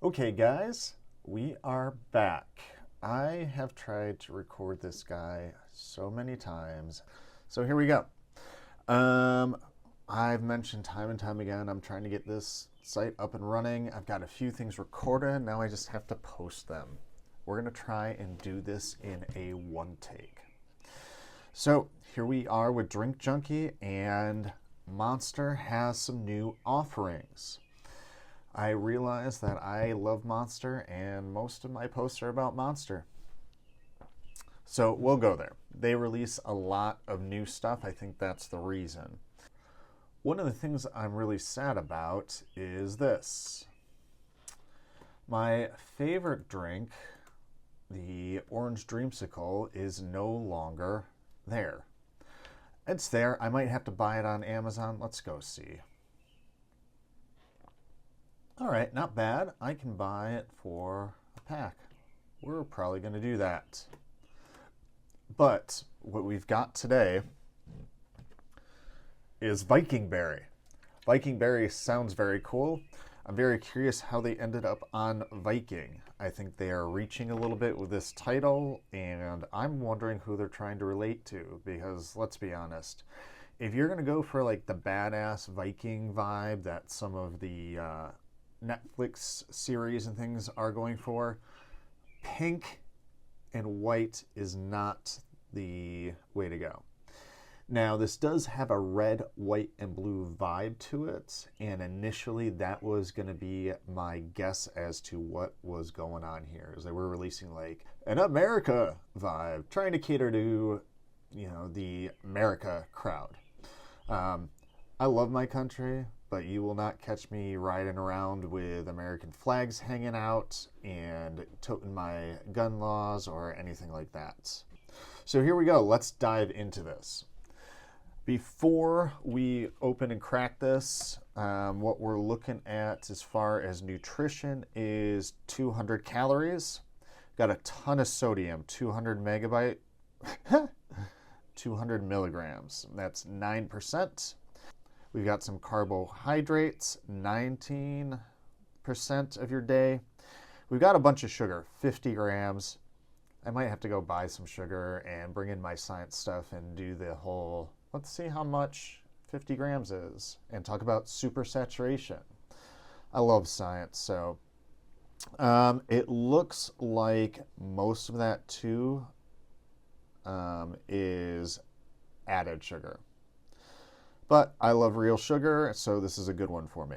Okay, guys, we are back. I have tried to record this guy so many times. So here we go. I've mentioned time and time again, I'm trying to get this site up and running. I've got a few things recorded. Now I just have to post them. We're going to try and do this in a one take. So here we are with Drink Junkie, and Monster has some new offerings. I realize that I love Monster, and most of my posts are about Monster. So we'll go there. They release a lot of new stuff. I think that's the reason. One of the things I'm really sad about is this. My favorite drink, the Orange Dreamsicle, is no longer there. It's there. I might have to buy it on Amazon. Let's go see. All right, not bad. I can buy it for a pack. We're probably going to do that. But what we've got today is Viking Berry. Viking Berry sounds very cool. I'm very curious how they ended up on Viking. I think they are reaching a little bit with this title, and I'm wondering who they're trying to relate to, because let's be honest, if you're going to go for like the badass Viking vibe that some of the Netflix series and things are going for, pink and white is not the way to go. Now, this does have a red, white, and blue vibe to it, and initially that was going to be my guess as to what was going on here, is they were releasing like an America vibe, trying to cater to, the America crowd. I love my country, but you will not catch me riding around with American flags hanging out and toting my gun laws or anything like that. So here we go. Let's dive into this. Before we open and crack this, what we're looking at as far as nutrition is 200 calories. Got a ton of sodium, 200 milligrams. That's 9%. We've got some carbohydrates, 19% of your day. We've got a bunch of sugar, 50 grams. I might have to go buy some sugar and bring in my science stuff and do the whole, let's see how much 50 grams is, and talk about supersaturation. I love science, so it looks like most of that too is added sugar. But I love real sugar, so this is a good one for me.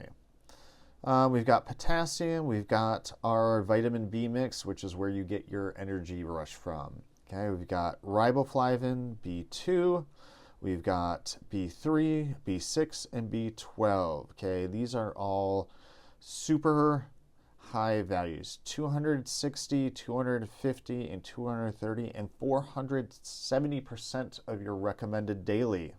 We've got potassium. We've got our vitamin B mix, which is where you get your energy rush from. Okay, we've got riboflavin, B2. We've got B3, B6, and B12. Okay, these are all super high values. 260, 250, and 230, and 470% of your recommended daily.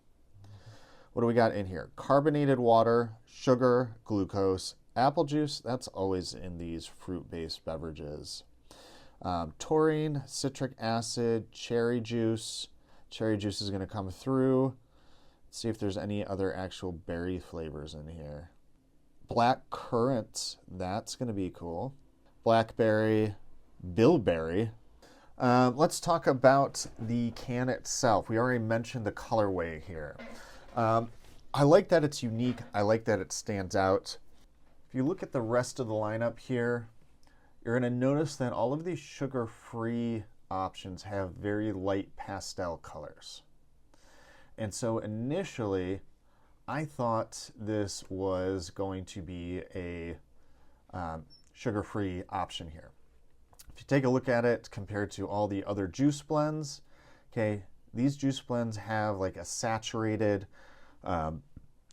What do we got in here? Carbonated water, sugar, glucose, apple juice. That's always in these fruit-based beverages. Taurine, citric acid, cherry juice. Cherry juice is going to come through. Let's see if there's any other actual berry flavors in here. Black currant. That's going to be cool. Blackberry, bilberry. Let's talk about the can itself. We already mentioned the colorway here. I like that it's unique. I like that it stands out. If you look at the rest of the lineup here, you're going to notice that all of these sugar-free options have very light pastel colors. And so initially, I thought this was going to be a sugar-free option here. If you take a look at it compared to all the other juice blends, okay, these juice blends have like a saturated,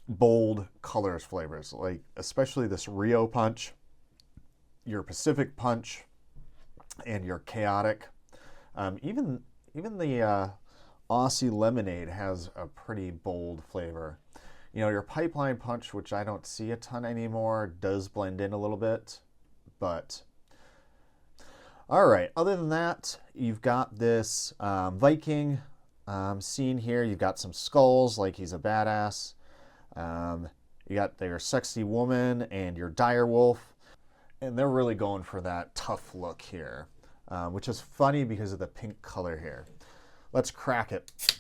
bold colors flavors, like especially this Rio Punch, your Pacific Punch, and your Chaotic. Even the Aussie Lemonade has a pretty bold flavor. Your Pipeline Punch, which I don't see a ton anymore, does blend in a little bit, but all right. Other than that, you've got this Viking scene here. You've got some skulls, like he's a badass. You got their sexy woman and your dire wolf. And they're really going for that tough look here, which is funny because of the pink color here. Let's crack it.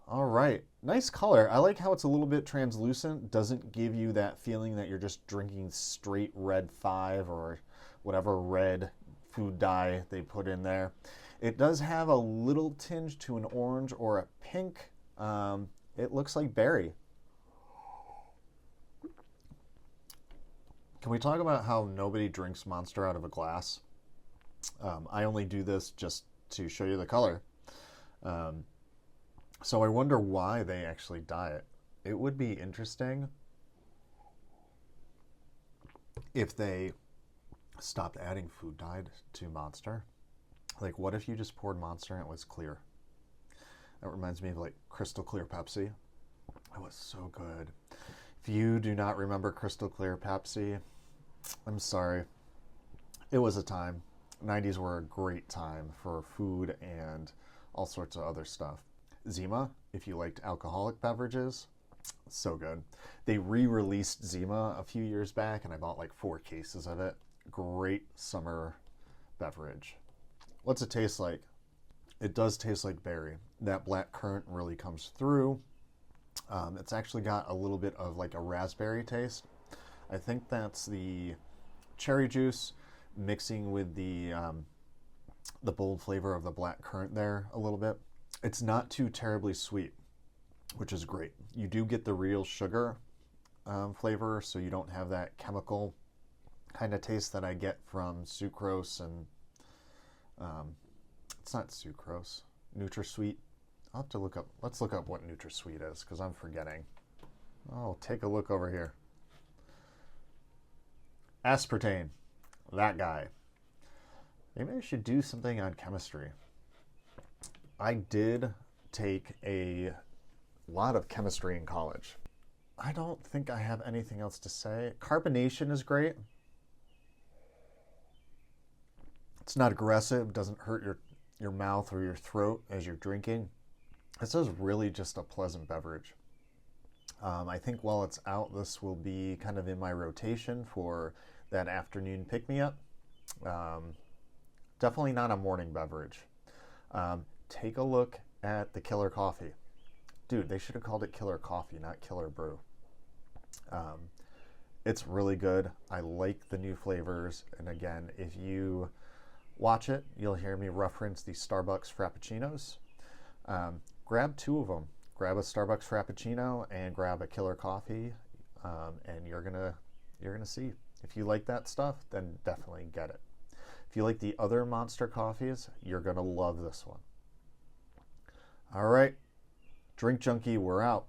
All right, nice color. I like how it's a little bit translucent. Doesn't give you that feeling that you're just drinking straight red 5 or whatever red food dye they put in there. It does have a little tinge to an orange or a pink. It looks like berry. Can we talk about how nobody drinks Monster out of a glass? I only do this just to show you the color. So I wonder why they actually dye it. It would be interesting if they stopped adding food dye to Monster. Like, what if you just poured Monster and it was clear? That reminds me of like crystal clear Pepsi. It was so good. If you do not remember crystal clear Pepsi, I'm sorry. It was a time. 90s were a great time for food and all sorts of other stuff. Zima, if you liked alcoholic beverages, so good. They re-released Zima a few years back and I bought like 4 cases of it. Great summer beverage. What's it taste like? It does taste like berry. That black currant really comes through. It's actually got a little bit of like a raspberry taste. I think that's the cherry juice mixing with the bold flavor of the black currant there a little bit. It's not too terribly sweet, which is great. You do get the real sugar flavor, so you don't have that chemical kind of taste that I get from sucrose and it's not sucrose, NutraSweet. I'll have to look up, let's look up what NutraSweet is because I'm forgetting. Oh, take a look over here. Aspartame, that guy. Maybe I should do something on chemistry. I did take a lot of chemistry in college. I don't think I have anything else to say. Carbonation is great. It's not aggressive, doesn't hurt your mouth or your throat as you're drinking. This is really just a pleasant beverage. I think while it's out, this will be kind of in my rotation for that afternoon pick-me-up. Definitely not a morning beverage. Take a look at the Killer Coffee. Dude, they should have called it Killer Coffee, not Killer Brew. It's really good. I like the new flavors. And again, if you watch it, you'll hear me reference the Starbucks Frappuccinos. Grab 2 of them. Grab a Starbucks Frappuccino and grab a Killer Coffee, and you're gonna see. If you like that stuff, then definitely get it. If you like the other Monster coffees, you're gonna love this one. All right, Drink Junkie, we're out.